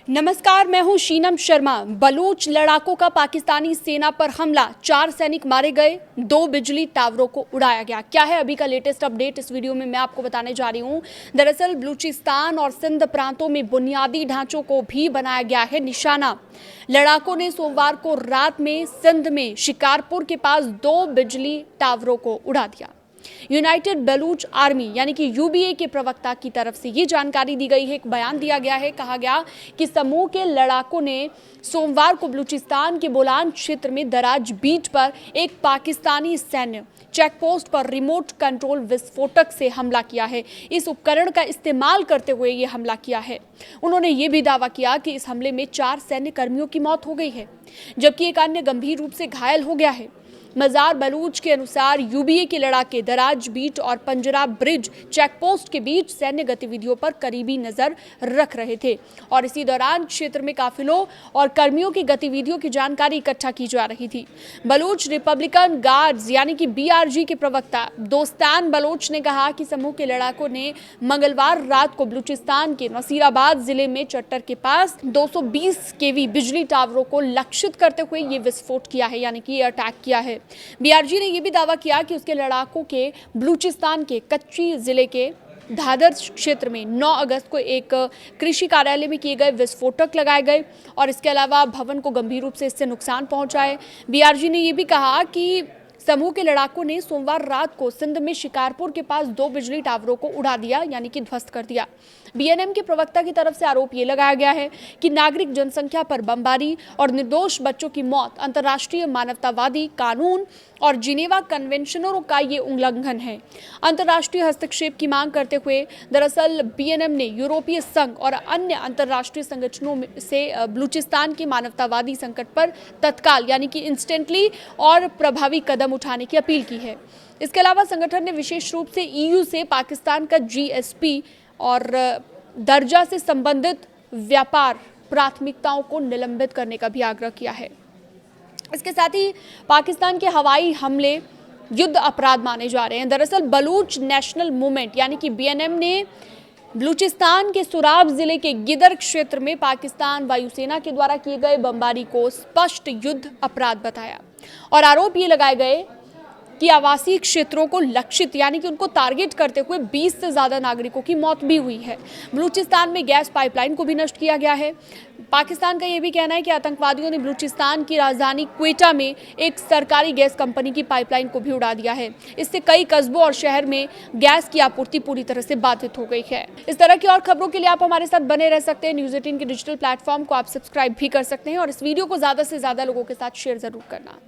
नमस्कार, मैं हूं शीनम शर्मा। बलूच लड़ाकों का पाकिस्तानी सेना पर हमला, 4 सैनिक मारे गए, 2 बिजली टावरों को उड़ाया गया। क्या है अभी का लेटेस्ट अपडेट, इस वीडियो में मैं आपको बताने जा रही हूं। दरअसल बलूचिस्तान और सिंध प्रांतों में बुनियादी ढांचों को भी बनाया गया है निशाना। लड़ाकों ने सोमवार को रात में सिंध में शिकारपुर के पास 2 बिजली टावरों को उड़ा दिया। यूनाइटेड बलूच आर्मी यानी कि यूबीए के प्रवक्ता की तरफ से ये जानकारी दी गई है। एक बयान दिया गया है, कहा गया कि समूह के लड़ाकों ने सोमवार को बलूचिस्तान के बोलान क्षेत्र में दराज बीट पर एक पाकिस्तानी सैन्य चेकपोस्ट पर रिमोट कंट्रोल विस्फोटक से हमला किया है। इस उपकरण का इस्तेमाल करते हुए ये हमला किया है। उन्होंने ये भी दावा किया कि इस हमले में 4 सैन्य कर्मियों की मौत हो गई है, जबकि एक अन्य गंभीर रूप से घायल हो गया है। मजार बलूच के अनुसार यूबीए के लड़ाके दराज बीट और पंजरा ब्रिज चेकपोस्ट के बीच सैन्य गतिविधियों पर करीबी नजर रख रहे थे और इसी दौरान क्षेत्र में काफिलों और कर्मियों की गतिविधियों की जानकारी इकट्ठा की जा रही थी। बलूच रिपब्लिकन गार्ड्स यानी कि बीआरजी के प्रवक्ता दोस्तान बलोच ने कहा कि समूह के लड़ाकों ने मंगलवार रात को बलूचिस्तान के नसीराबाद जिले में चट्टर के पास 220 केवी बिजली टावरों को लक्षित करते हुए ये विस्फोट किया है, यानी कि ये अटैक किया है। बीआरजी ने यह भी दावा किया कि उसके लड़ाकों के बलूचिस्तान के कच्ची जिले के धादर क्षेत्र में 9 अगस्त को एक कृषि कार्यालय में किए गए विस्फोटक लगाए गए और इसके अलावा भवन को गंभीर रूप से इससे नुकसान पहुंचा है। बीआरजी ने यह भी कहा कि समूह के लड़ाकों ने सोमवार रात को सिंध में शिकारपुर के पास 2 बिजली टावरों को उड़ा दिया, यानी कि ध्वस्त कर दिया। बीएनएम के प्रवक्ता की तरफ से आरोप ये लगाया गया है कि नागरिक जनसंख्या पर बमबारी और निर्दोष बच्चों की मौत अंतर्राष्ट्रीय मानवतावादी कानून और जिनेवा कन्वेंशनों का ये उल्लंघन है। अंतर्राष्ट्रीय हस्तक्षेप की मांग करते हुए दरअसल बीएनएम ने यूरोपीय संघ और अन्य अंतर्राष्ट्रीय संगठनों से बलूचिस्तान के मानवतावादी संकट पर तत्काल यानी कि इंस्टेंटली और प्रभावी कदम उठाने की अपील की है। इसके अलावा संगठन ने विशेष रूप से ईयू से पाकिस्तान का जीएसपी और दर्जा से संबंधित व्यापार प्राथमिकताओं को निलंबित करने का भी आग्रह किया है। इसके साथ ही पाकिस्तान के हवाई हमले युद्ध अपराध माने जा रहे हैं। दरअसल बलूच नेशनल मूवमेंट यानी कि बीएनएम ने बलूचिस्तान के सुराब जिले के गिदर क्षेत्र में पाकिस्तान वायुसेना के द्वारा किए गए बमबारी को स्पष्ट युद्ध अपराध बताया और आरोप ये लगाए गए कि आवासीय क्षेत्रों को लक्षित यानी कि उनको टारगेट करते हुए 20 से ज्यादा नागरिकों की मौत भी हुई है। बलूचिस्तान में गैस पाइपलाइन को भी नष्ट किया गया है। पाकिस्तान का यह भी कहना है कि आतंकवादियों ने बलूचिस्तान की राजधानी क्वेटा में एक सरकारी गैस कंपनी की पाइपलाइन को भी उड़ा दिया है। इससे कई कस्बों और शहर में गैस की आपूर्ति पूरी तरह से बाधित हो गई है। इस तरह की और खबरों के लिए आप हमारे साथ बने रह सकते हैं। न्यूज़ 18 के डिजिटल प्लेटफॉर्म को आप सब्सक्राइब भी कर सकते हैं और इस वीडियो को ज्यादा से ज्यादा लोगों के साथ शेयर जरूर करना।